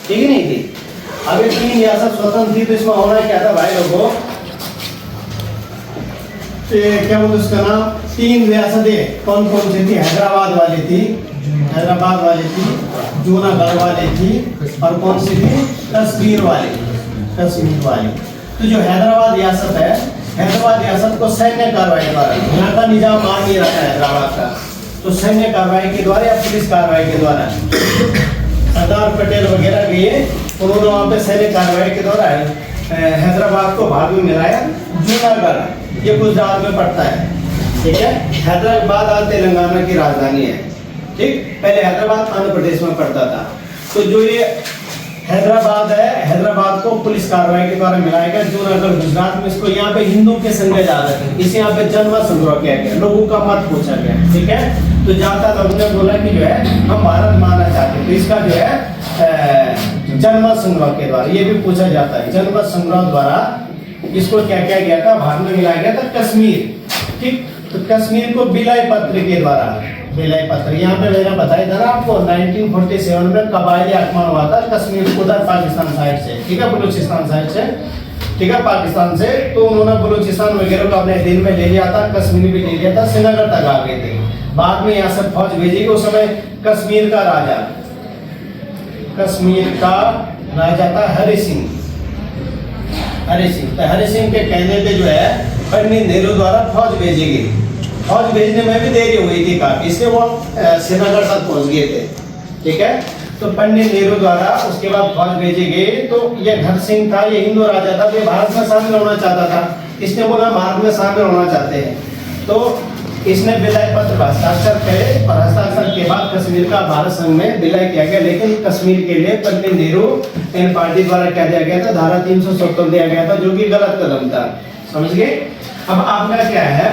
ठीक है नहीं थी। अब ये 3 रियासत स्वतंत्र थी तो इसमें होना क्या था भाई लोगों, क्या बोलते उसका नाम, 3 रियासतें कौन कौन सी थी, हैदराबाद वाली थी, हैदराबाद वाली थी, जूनागढ़ वाली थी, और कौन सी थी, कश्मीर वाली, कश्मीर वाली। तो जो हैदराबाद रियासत है, हैदराबाद रियासत को सैन्य कार्रवाई द्वारा, यहाँ का निजाम आर्मी रहता है हैदराबाद का, तो सैन्य कार्रवाई के द्वारा या पुलिस कार्रवाई के द्वारा सरदार पटेल वगैरह गए, उन्होंने वहाँ पे सैन्य कार्रवाई के द्वारा हैदराबाद को भाग में मिलाया। जूनागढ़ ये गुजरात में पड़ता है, ठीक है। हैदराबाद आज तेलंगाना की राजधानी है, ठीक। पहले हैदराबाद आंध्र प्रदेश में पड़ता था। तो जो ये हैदराबाद है, हैदराबाद को पुलिस कार्रवाई के द्वारा मिलाया गया। जूनागढ़ गुजरात में, इसको यहाँ पे हिंदू के संग ज्यादा थे, इसे यहाँ पे जन्म संग्रह किया गया, लोगों का मत पूछा गया, ठीक है। तो जाता लोगों ने बोला कि जो है हम भारत मानना चाहते हैं, तो इसका जो है जन्म संग्रह के द्वारा ये भी पूछा जाता है, जन्म संग्रह द्वारा इसको क्या किया गया था, भाग में मिलाया गया था कश्मीर, ठीक। तो कश्मीर को विलय पत्र के द्वारा, विलय पत्र यहाँ पे मैंने बताया था ना आपको, 1947 में कबायली आक्रमण हुआ था कश्मीर उधर पाकिस्तान साइड से, ठीक है, बलूचिस्तान साइड से, ठीक है, पाकिस्तान से। तो उन्होंने बलूचिस्तान वगैरह को अपने दिन में ले लिया था, कश्मीर भी ले लिया था, श्रीनगर तक आ गए थे। बाद में यहाँ से फौज भेजी गई। उस समय कश्मीर का राजा, कश्मीर का राजा था हरि सिंह, हरि सिंह। तो हरि सिंह के कहने पे जो है पंडित नेहरू द्वारा फौज भेजी गई। फौज भेजने में भी देरी हुई थी काफी, इसलिए वो श्रीनगर तक पहुंच गए थे, ठीक है। तो पंडित नेहरू द्वारा उसके बाद फौज भेजी गई। तो ये हरि सिंह था, ये हिंदू राजा था, ये भारत में शामिल होना चाहता था। इसने बोला भारत में शामिल होना चाहते हैं, तो इसने विलय पत्र पर हस्ताक्षर करे, और हस्ताक्षर के बाद कश्मीर का भारत संघ में विलय किया गया। लेकिन कश्मीर के लिए पंडित नेहरू एंड पार्टी द्वारा क्या दिया गया था, धारा 370 दिया गया था, जो कि गलत कदम था, समझ गए। अब आपका क्या है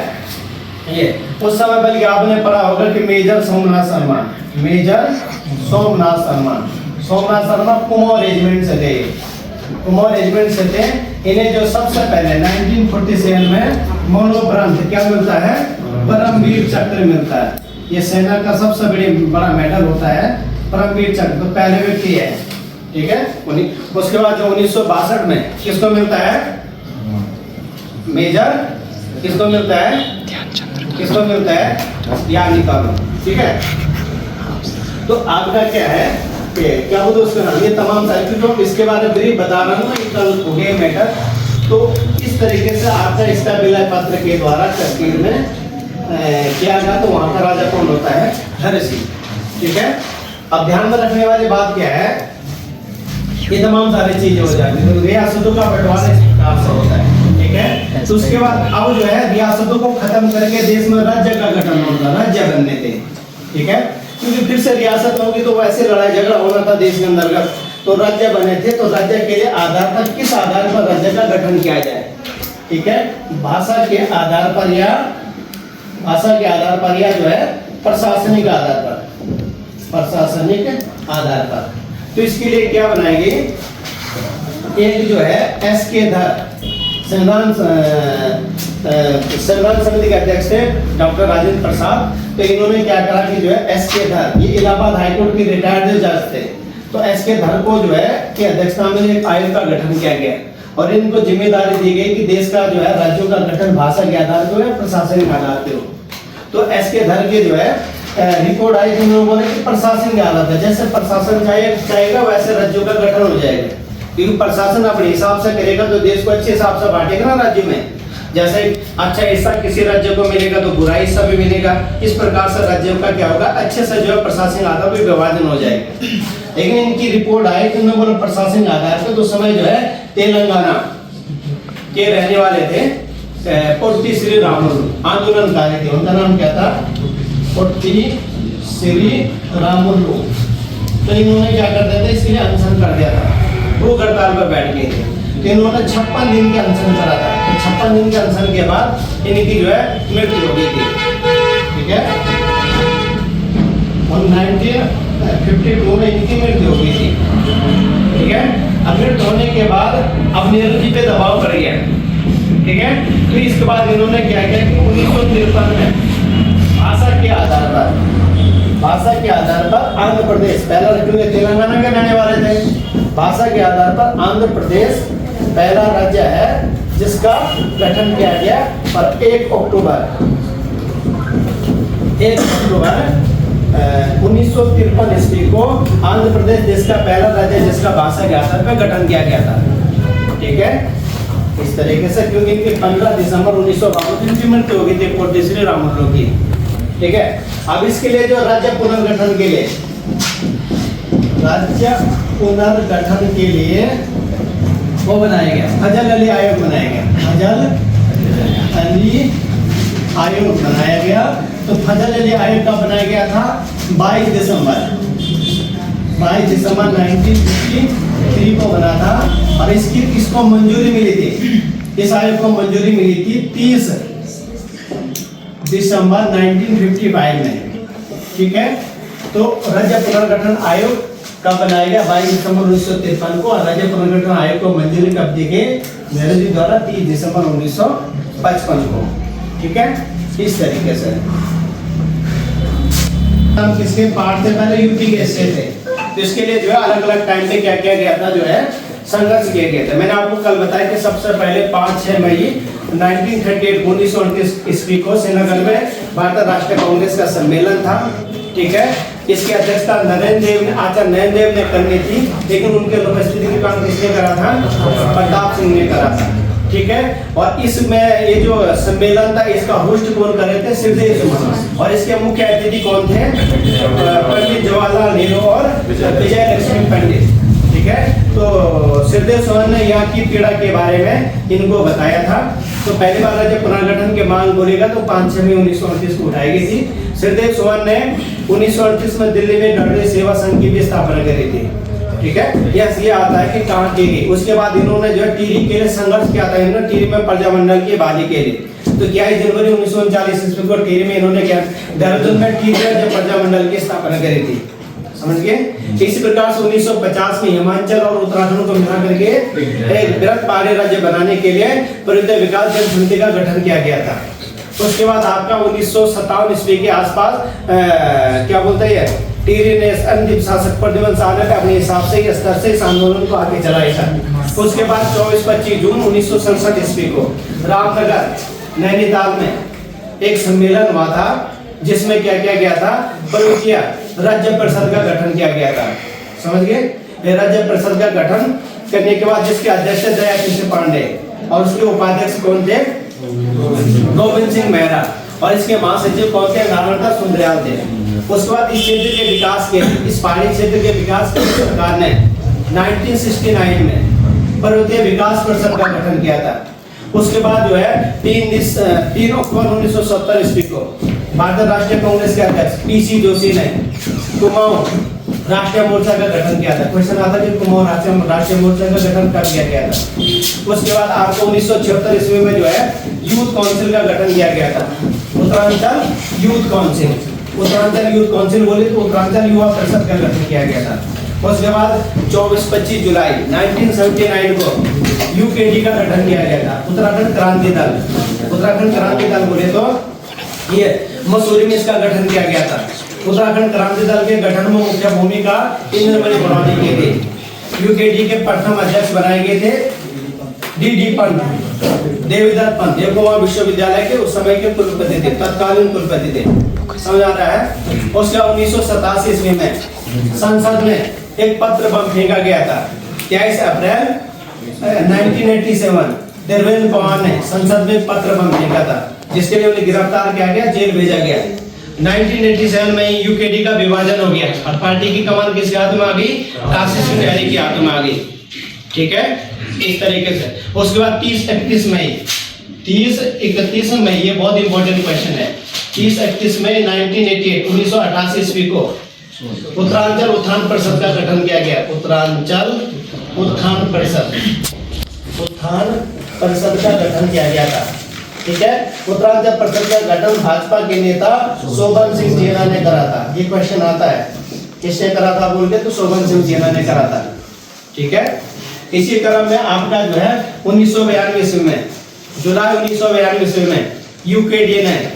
ये, उस समय बल्कि आपने पढ़ा होगा कि major Somnath Sharma, major Somnath Sharma, Somnath Sharma Kumaon regiment से थे, कुमाऊं रेजिमेंट से थे। इन्हें जो सबसे पहले 1947 में मरणोपरांत क्या मिलता है, परमवीर चक्र मिलता है। ये सेना का सबसे बड़ा मेडल होता है परमवीर चक्र, तो पहले व्यक्ति है, ठीक है। उसके बाद जो 1962 में किसको मिलता है, मेजर किसको मिलता है, किसको मिलता है, याद निकालो, ठीक है। तो आपका क्या है, क्या बोलते उसका नाम, ये तमाम सारी चीजों इसके बारे में ब्रीफ बता रहा हूँ, कल हो गए मैटर। तो इस तरीके से आपका इसका विलय पत्र के द्वारा कश्मीर में किया गया। तो वहां का राजा कौन होता है, हरि सिंह, ठीक है। अब ध्यान में रखने वाली बात क्या है, ये तमाम सारी चीजें हो जाती है, तो रियासतों का बंटवारा इस प्रकार से होता है, ठीक है। तो उसके बाद अब जो है रियासतों को खत्म करके देश में राज्य का गठन होता, राज्य बनने थे, ठीक है। क्योंकि फिर से रियासत होगी तो वैसे लड़ाई झगड़ा होना था देश के अंतर्गत, तो राज्य बने थे। तो राज्य के लिए आधार पर किस आधार पर राज्य का गठन किया जाए, ठीक है, भाषा के आधार पर या भाषा के आधार पर या जो है प्रशासनिक आधार पर, प्रशासनिक आधार पर। तो इसके लिए क्या बनाएंगे, एक जो है एस.के. धर, संविधान समिति के अध्यक्ष थे डॉक्टर राजेंद्र प्रसाद। तो इन्होंने क्या करा कि जो है एस.के. धर, ये इलाहाबाद हाईकोर्ट के रिटायर्ड जज थे। तो एस.के. धर को जो है की अध्यक्षता में एक आयोग का गठन किया गया, और इनको जिम्मेदारी दी गई कि देश का जो है राज्यों का गठन भाषा के आधार पर हो, प्रशासनिक आधार पर हो। तो एस.के. धर के जो है रिपोर्ट आई थी, उन्होंने बोला कि प्रशासन क्या हालत है, जैसे प्रशासन चाहेगा वैसे राज्यों का गठन हो जाएगा। क्योंकि प्रशासन अपने हिसाब से करेगा तो देश को अच्छे हिसाब से बांटेगा ना राज्य में, जैसे अच्छा हिस्सा किसी राज्य को मिलेगा तो बुरा हिस्सा भी मिलेगा। इस प्रकार से राज्यों का क्या होगा, अच्छे से जो है प्रशासनिक आधार पर विभाजन हो जाएगा। लेकिन इनकी रिपोर्ट आई तो उन्होंने बोला प्रशासनिक आधार पर। तो समय जो है तेलंगाना के रहने वाले थे पोट्टी श्री रामुलु, आंदोलनकारी थे, उनका नाम क्या था, पोट्टी श्री रामुलु। तो इन्होंने क्या कर दिया था, इसलिए अनशन कर दिया था, भूख हड़ताल पर बैठ गए थे। तो इन्होंने 56 दिन के अनशन करा था। तो 56 दिन के अनशन के बाद इनकी जो है मृत्यु हो गई थी, ठीक है। 1952 में इनकी मृत्यु हो गई थी, ठीक है। अब मृत्यु होने के बाद अब नेहरू जी पे दबाव पड़ गया, ठीक है। तो इसके बाद इन्होंने क्या किया कि 1953 में भाषा के आधार पर, भाषा के आधार पर आंध्र प्रदेश, पहला क्योंकि तेलंगाना के रहने वाले थे, भाषा के आधार पर आंध्र प्रदेश पहला राज्य है जिसका गठन किया गया और 1 अक्टूबर 1953 ईस्वी को आंध्र प्रदेश देश का पहला राज्य जिसका भाषा के आधार पर गठन किया गया था। ठीक है, इस तरीके से, क्योंकि 15 दिसंबर 1952 इम्प्लीमेंट हो गई थी पोर्ट श्री रामुलु की। ठीक है, अब इसके लिए जो राज्य पुनर्गठन के लिए वो बनाया गया, फजल अली आयोग बनाया गया, फजल अली आयोग बनाया गया। तो फजल अली आयोग कब बनाया गया था? 22 दिसंबर 1953 को बना था और इसको मंजूरी मिली थी, इस आयोग को मंजूरी मिली थी 30 दिसंबर 1955 में। ठीक है, तो राज्य पुनर्गठन आयोग कब बनाया गया? 22 दिसंबर 1953 को। और राज्य पुनर्गठन आयोग को मंजूरी कब दी गई? नेहरू जी द्वारा 30 दिसंबर 1955 को। ठीक है, इस तरीके से हम किसके पार्ट थे? पहले यूपी के हिस्से थे, तो इसके लिए जो है अलग अलग टाइम पे क्या किया गया था, जो है संघर्ष किए गए थे। मैंने आपको कल बताया कि सबसे पहले 5-6 मई 1938 ईस्वी को श्रीनगर में भारतीय राष्ट्रीय कांग्रेस का सम्मेलन था। ठीक है, इसकी अध्यक्षता आचार्य नरेंद्र देव ने करनी थी, लेकिन उनके उपस्थिति के कारण किसने करा था? प्रताप सिंह ने करा था। ठीक है, और इसमें ये जो सम्मेलन था इसका होस्ट कौन कर रहे थे? श्रीदेव सुमन। और इसके मुख्य अतिथि कौन थे? पंडित जवाहरलाल नेहरू और विजय लक्ष्मी पंडित। ठीक है, तो श्रीदेव सुमन ने यहाँ की पीड़ा के बारे में इनको बताया था। तो पहली बार राज्य पुनर्गठन की मांग बोलेगा तो 5 मई 1938 को उठाई गई थी। श्रीदेव सुमन ने 1938 में दिल्ली में गढ़वे सेवा संघ की भी स्थापना करी थी। ठीक है, यस, ये आता है कि कहाँ की गई। उसके बाद इन्होंने जो है टिहरी के लिए संघर्ष किया था, इन्होंने टिहरी में प्रजामंडल की बहाली के लिए। तो 11 जनवरी 1939 ईस्वी को टिहरी में इन्होंने क्या देहरादून में टिहरी राज्य प्रजामंडल की स्थापना करी थी। समझ गए? इसी प्रकार से 1950 में हिमाचल और उत्तराखंड को मिला करके एक बृहत पहाड़ी राज्य बनाने के लिए परिवर्तन विकास जन समिति का गठन किया गया था। उसके बाद आपका 1957 ईस्वी के आसपास क्या बोलते हैं, टिहरी ने अंतिम शासक प्रद्युमन शाह ने अपने हिसाब से इस स्तर से इस आंदोलन को आगे चलाया था। उसके बाद 24-25 जून 1967 ईस्वी को रामनगर नैनीताल में एक सम्मेलन हुआ था, जिसमें क्या किया गया था? पर्वतीय राज्य परिषद का गठन किया गया था। समझ गए? राज्य परिषद का गठन करने के बाद जिसके अध्यक्ष दया कृष्ण पांडे और उसके उपाध्यक्ष कौन थे? गोविंद सिंह मेहरा। और इसके महासचिव कौन थे? नारायण सुंदरयाल थे। उसके बाद इस क्षेत्र के विकास के, इस पहाड़ी क्षेत्र के विकास के सरकार ने 1969 में पर्वतीय विकास परिषद का गठन किया था। उसके बाद जो है 3 अक्टूबर 1970 ईस्वी को भारतीय राष्ट्रीय कांग्रेस के अध्यक्ष पीसी जोशी ने कुमाऊं राष्ट्रीय मोर्चा का गठन किया था। क्वेश्चन आता है कि कुमाऊं राष्ट्रीय मोर्चा का गठन कब किया था? उसके बाद आपको 1976 ईस्वी में जो है यूथ काउंसिल का गठन किया गया था, Uttaranchal youth council. Uttaranchal youth council बोले तो उत्तरांचल युवा परिषद का गठन किया गया था। उसके बाद 24-25 जुलाई 1979 को यूकेडी का गठन किया गया था, उत्तराखंड क्रांति दल। उत्तराखंड क्रांति दल बोले तो ये मसूरी में इसका गठन किया गया था। उत्तराखंड क्रांति दल के गठन में मुख्य भूमिका इंद्रमणि बड़ौनी की थी। यूकेडी के प्रथम अध्यक्ष बनाए गए थे डी पंत, देवीदत्त पंत, ये गोवा विश्वविद्यालय के उस समय के कुलपति थे, तत्कालीन कुलपति थे। समझ आ रहा है? उसके 1987 ईस्वी में संसद में एक पत्र बम फेंका गया था। 23 अप्रैल 1987 देवेंद्र पवार ने संसद में पत्र बम फेंका था, जिसके लिए उन्हें गिरफ्तार किया गया, जेल भेजा गया। 1987 में यूकेडी का विभाजन हो गया और पार्टी की कमान किसके हाथ में आ गई? काशी सुनहरी के हाथ में आ गई। ठीक है, इस तरीके से। उसके बाद 30-31 मई, ये बहुत इंपॉर्टेंट क्वेश्चन है। 30-31 मई 1988 ईस्वी को उत्तरांचल उत्थान परिषद का गठन किया गया। उत्तरांचल उत्थान परिषद का गठन किया गया था। ठीक है, उत्तरांचल परिषद का गठन भाजपा के नेता शोभन सिंह जीना ने करा था। ये क्वेश्चन आता है, किसने करा था बोल के? तो शोभन सिंह जीना ने करा था। ठीक है, इसी क्रम में आपका जो है 1992 ईस्वी में, जुलाई 1992 ईस्वी में यूकेडी ने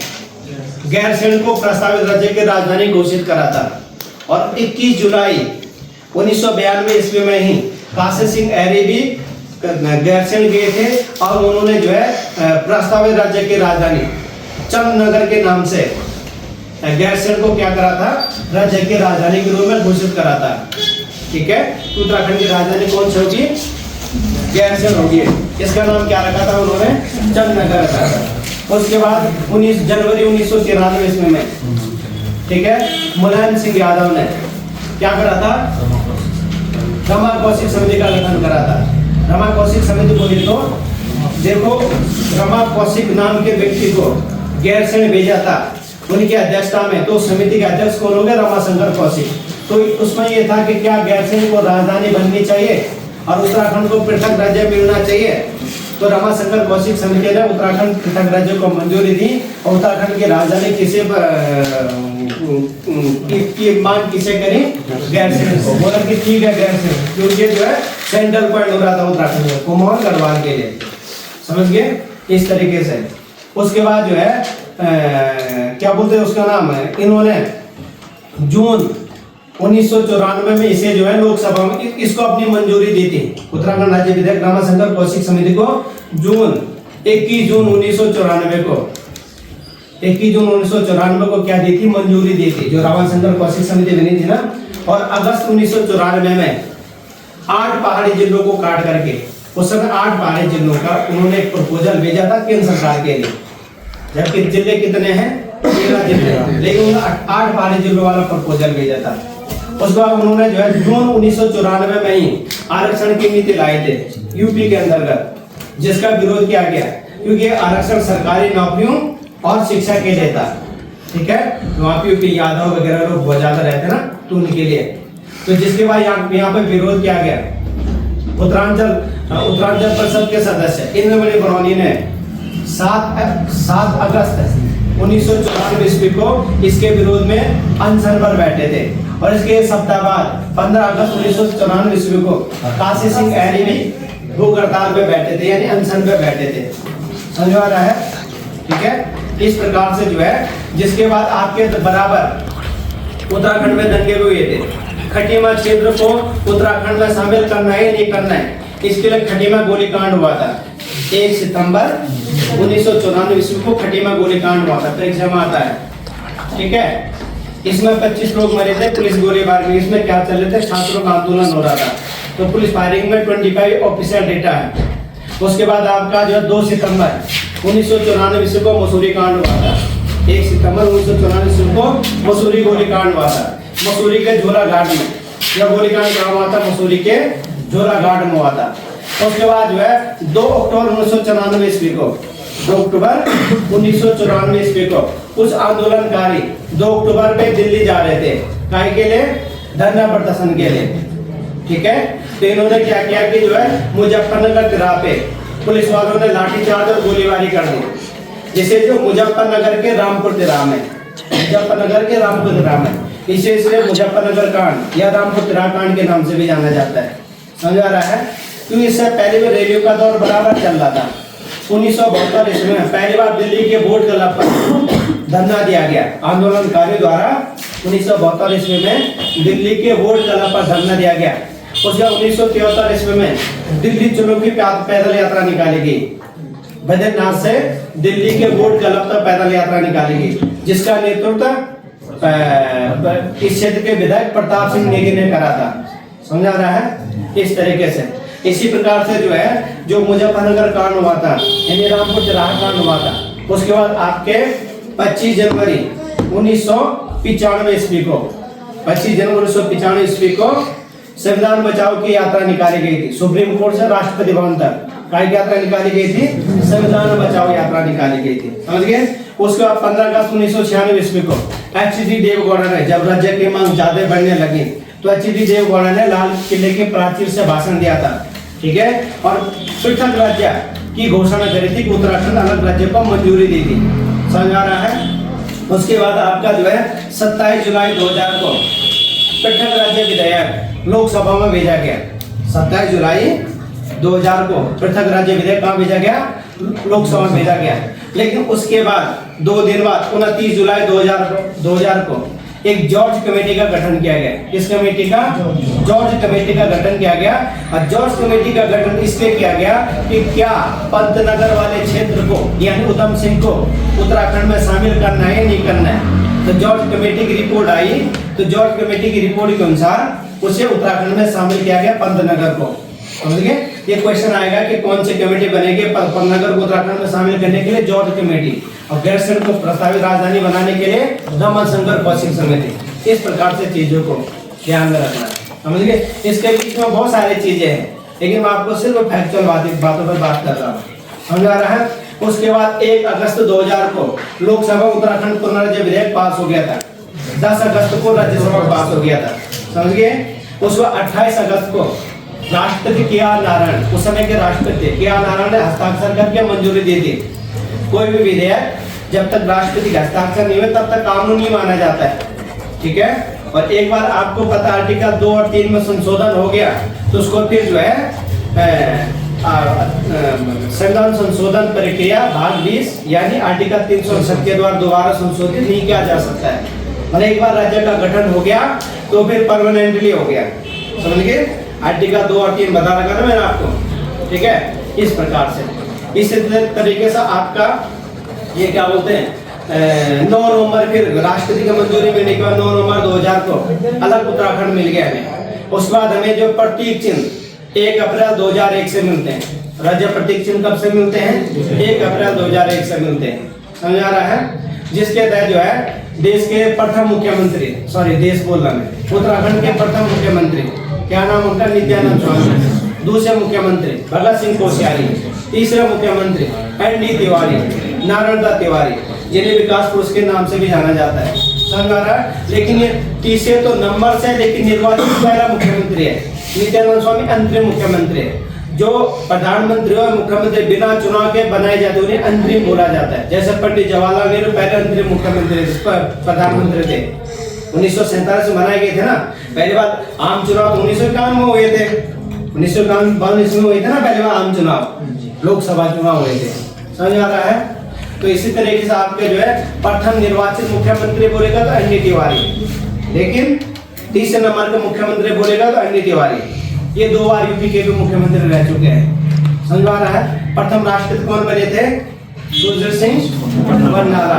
गैरसैंण को प्रस्तावित राज्य की राजधानी घोषित करा था। और 21 जुलाई 1992 ईस्वी में ही काशी सिंह ऐरी भी गैरसैंण गए थे और उन्होंने जो है प्रस्तावित राज्य की राजधानी चंदनगर के नाम से गैरसैंण को क्या करा था, राज्य की राजधानी के रूप में घोषित करा था। ठीक है, उत्तराखंड की राजधानी कौन सी होगी, गैरसैंण होगी। इसका नाम क्या रखा था उन्होंने, चंदनगर रखा था। उसके बाद 19 जनवरी 1993 ईस्वी में, ठीक है, मुलायम सिंह यादव ने क्या करा था, रमा कौशिक समिति का गठन करा था। रमा कौशिक समिति बोली तो देखो, रमा कौशिक नाम के व्यक्ति को गैरसैंण भेजा था उनकी अध्यक्षता में, तो समिति के अध्यक्ष कौन हो गए, रमाशंकर कौशिक। तो उसमें यह था कि क्या गैरसैंण को राजधानी बननी चाहिए और उत्तराखंड को पृथक राज्य मिलना चाहिए। तो रमाशंकर कौशिक समिति ने उत्तराखंड पृथक राज्य को मंजूरी दी और उत्तराखंड की राजधानी किसे की मांग किसे करी, गैरसैंण को। बोला कि ठीक है गैरसैंण, क्योंकि जो है सेंट्रल पॉइंट हो रहा था उत्तराखंड में कुमाऊं गढ़वाल के लिए, समझ गए इस तरीके से। उसके बाद जो है क्या बोलते हैं उसका नाम है, इन्होंने जून 1994 में इसे जो है लोकसभा में इसको अपनी मंजूरी दी थी। उत्तराखंड राज्य विधेयक रमाशंकर कौशिक समिति को जून 21 जून 1994 को 21 जून 1994 को क्या दी थी, मंजूरी दी थी, जो रमाशंकर कौशिक समिति बनी थी ना। और अगस्त 1994 में 8 पहाड़ी जिलों को काट करके, उस समय 8 पहाड़ी जिलों का उन्होंने एक प्रपोजल भेजा था केंद्र सरकार के लिए, जबकि जिले कितने हैं, 13 जिले, लेकिन उन्होंने 8 पहाड़ी जिलों वाला प्रपोजल भेजा था। उसके बाद उन्होंने जो है जून 1994 में ही आरक्षण की नीति लाए थे यूपी के अंतर्गत, जिसका विरोध किया गया क्योंकि आरक्षण सरकारी नौकरियों और शिक्षा के लिए था। ठीक है, वहाँ पे यूपी यादव वगैरह लोग बहुत ज्यादा रहते ना, तो उनके लिए, तो जिसके बाद यहाँ पे विरोध किया गया। उत्तरांचल परिषद के सदस्य इंद्रमणि बरौनी ने 7 अगस्त 1994 ईस्वी को इसके विरोध में अनशन पर बैठे थे और इसके एक सप्ताह बाद 15 अगस्त 1994 ईस्वी को काशी सिंह ऐरी भी भूख हड़ताल पे बैठे थे, यानी अनशन पे बैठे थे। समझ आ रहा है, ठीक है। इस प्रकार से जो है, जिसके बाद आपके बराबर उत्तराखंड में दंगे हुए थे। खटीमा क्षेत्र को उत्तराखंड में शामिल करना है नहीं करना है, इसके लिए खटीमा गोलीकांड हुआ था। 1 सितंबर 1994 ईस्वी को खटीमा गोलीकांड हुआ था, परीक्षा में आता है। ठीक है, इसमें 25 लोग मरे थे पुलिस गोलीबार में। इसमें क्या चल रहे थे, छात्रों का आंदोलन हो रहा था, तो पुलिस फायरिंग में 25 ऑफिशियल डेटा है। उसके बाद आपका जो 2 सितंबर 1994 ईस्वी को मसूरी कांड हुआ था। 1 सितंबर 1994 ईस्वी को मसूरी गोलीकांड हुआ था, मसूरी के झोला घाट में। यह गोलीकांड कहाँ हुआ था, मसूरी के झोला घाट में हुआ था। उसके बाद जो है 2 अक्टूबर 1994 ईस्वी को 2 अक्टूबर 1994 ईस्वी को कुछ आंदोलनकारी 2 अक्टूबर पे दिल्ली जा रहे थे, काहे के लिए, धरना प्रदर्शन के लिए। ठीक है, तो इन्होंने क्या किया कि जो है मुजफ्फरनगर तिराह पे पुलिस वालों ने लाठीचार्ज और गोलीबारी कर दी, जिसे जो मुजफ्फरनगर के रामपुर तिराह में, मुजफ्फरनगर के रामपुर तिराह में, इसे इसलिए मुजफ्फरनगर कांड या रामपुर तिराह कांड के नाम से भी जाना जाता है। समझ आ रहा है, क्योंकि इससे पहले भी रैलियों का दौर बराबर चल रहा था। 1972 ईस्वी में पहली बार दिल्ली के बोर्ड क्लब पर धरना दिया गया आंदोलनकारियों द्वारा। 1972 ईस्वी में दिल्ली के बोर्ड क्लब पर धरना दिया गया। उसके 1973 ईस्वी में दिल्ली चलो की पैदल यात्रा निकाली गई, बद्रीनाथ से दिल्ली के बोर्ड क्लब तक पैदल यात्रा निकाली गई, जिसका नेतृत्व इस क्षेत्र के विधायक प्रताप सिंह नेगी ने करा था। समझा रहा है, इस तरीके से। इसी प्रकार से जो है, जो मुजफ्फरनगर कांड हुआ था, यानी रामपुर तिराह कांड हुआ था, उसके बाद आपके 25 जनवरी 1995 ईस्वी को 25 जनवरी 1995 ईस्वी को संविधान बचाओ की यात्रा निकाली गई थी। सुप्रीम कोर्ट से राष्ट्रपति भवन तक काय यात्रा निकाली गई थी, संविधान बचाओ यात्रा निकाली गई थी। समझ गए। उसके बाद 15 अगस्त 1996 ईस्वी को एच.डी. देवगौड़ा ने, जब राज्य की मांग ज्यादा बढ़ने लगी, तो एच.डी. देवगौड़ा ने लाल किले के प्राचीर से भाषण दिया था। ठीक है, और पृथक राज्य की घोषणा करी थी, उत्तराखंड अलग राज्य को मंजूरी दी थी। समझ आ रहा है। उसके बाद आपका जो है 27 जुलाई 2000 को पृथक राज्य विधेयक लोकसभा में भेजा गया। 27 जुलाई 2000 को पृथक राज्य विधेयक कहाँ भेजा गया, लोकसभा में भेजा गया। लेकिन उसके बाद 2 दिन बाद 29 जुलाई 2000 को एक जॉर्ज कमेटी का गठन किया गया। किस कमेटी का? जॉर्ज कमेटी का गठन किया गया। और जॉर्ज कमेटी का गठन इसलिए किया गया कि क्या पंतनगर वाले क्षेत्र को यानी उधम सिंह को उत्तराखंड में शामिल करना है नहीं करना है। तो जॉर्ज कमेटी की रिपोर्ट आई, तो जॉर्ज कमेटी की रिपोर्ट के अनुसार उसे उत्तराखंड में शामिल किया गया पंतनगर को। समझ गए? ये क्वेश्चन आएगा कि कौन सी कमेटी बनेगी पंतनगर को उत्तराखंड में शामिल करने के लिए? George committee. और गैरसैंण को प्रस्तावित राजधानी बनाने के लिए रमनशंकर कौशिक समिति। इस प्रकार से चीजों को ध्यान में रखना। समझ गए? इसके बीच में बहुत सारी चीजें हैं, लेकिन मैं आपको सिर्फ फैक्चुअल बातों पर बात कर रहा हूँ। समझ आ रहा है? उसके बाद 1 अगस्त 2000 को लोकसभा उत्तराखंड पुनर्रचना विधेयक पास हो गया था। 10 अगस्त को राज्यसभा पास हो गया था। समझ गए? उसको 28 अगस्त को राष्ट्रपति के.आर. नारायण, उस समय के राष्ट्रपति के.आर. नारायण ने हस्ताक्षर करके मंजूरी दी थी। कोई भी विधेयक जब तक राष्ट्रपति का हस्ताक्षर नहीं हुए तब तक कानूनी माना जाता है। ठीक है? और एक बार आपको पता आर्टिकल 2 और 3 में संशोधन हो गया तो उसको फिर जो है संविधान संशोधन प्रक्रिया भाग 20 यानी आर्टिकल 360 के द्वारा दोबारा संशोधित नहीं किया जा सकता है। और एक बार राज्य का गठन हो गया तो फिर परमानेंटली हो गया। समझ गए? आर्टिकल 2 और 3 बता रखा ना मैंने आपको। ठीक है? इस प्रकार से इस तरीके से आपका ये क्या बोलते हैं 9 नवंबर फिर राष्ट्रपति की मंजूरी मिलने के बाद 9 नवंबर 2000 को अलग उत्तराखंड मिल गया हमें। उसके बाद हमें जो प्रतीक चिन्ह 1 अप्रैल 2001 से मिलते हैं। राज्य प्रतीक चिन्ह कब से मिलते हैं? 1 अप्रैल 2001 से मिलते हैं। समझ आ रहा है? जिसके तहत जो है देश के प्रथम मुख्यमंत्री, सॉरी देश बोल रहा मैं, उत्तराखंड के प्रथम मुख्यमंत्री क्या नाम उनका? नित्यानंद स्वामी। दूसरे मुख्यमंत्री भगत सिंह कोश्यारी। तीसरे मुख्यमंत्री एन.डी. तिवारी, नारायण दत्त तिवारी, जिन्हें विकास पुरुष के नाम से भी जाना जाता है। समझ आ रहा है? लेकिन ये तीसरे तो नंबर से, लेकिन निर्वाचित पहला मुख्यमंत्री है। नित्यानंद स्वामी अंतरिम मुख्यमंत्री है। जो प्रधानमंत्री और मुख्यमंत्री बिना चुनाव के बनाए जाते उन्हें अंतरिम बोला जाता है। जैसे पंडित जवाहरलाल नेहरू पहले अंतरिम मुख्यमंत्री प्रधानमंत्री थे, 1947 में बनाए गए थे ना। पहली बार आम चुनाव तो 1951 में हुए थे। 1951 में हुए थे ना पहली बार आम चुनाव, लोकसभा चुनाव हुए थे। समझ आ रहा है? तो इसी तरीके से आपके जो है प्रथम निर्वाचित मुख्यमंत्री बोलेगा तो एन.डी. तिवारी, लेकिन तीसरे नंबर का मुख्यमंत्री बोलेगा तो एन.डी. तिवारी। ये 2 बार यूपी के भी मुख्यमंत्री रह चुके हैं। समझ आ रहा है? प्रथम राष्ट्रपति कौन बने थे? सुरजीत सिंह बंडारा।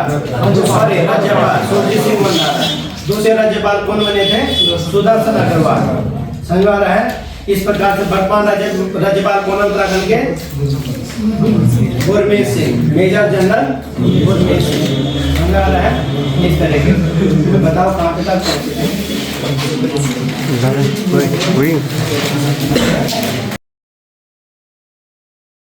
सॉरी राज्यपाल सुरजीत सिंह बंडारा। दूसरे राज्यपाल कौन बने थे? सुदर्शन अग्रवाल। समझ आ रहा है? इस प्रकार से वर्तमान राज्यपाल कौन उत्तराखंड के? Gurmeet Singh, major general Gurmeet Singh. समझ आ रहा है? इस तरह के बताओ कहाँ पे तक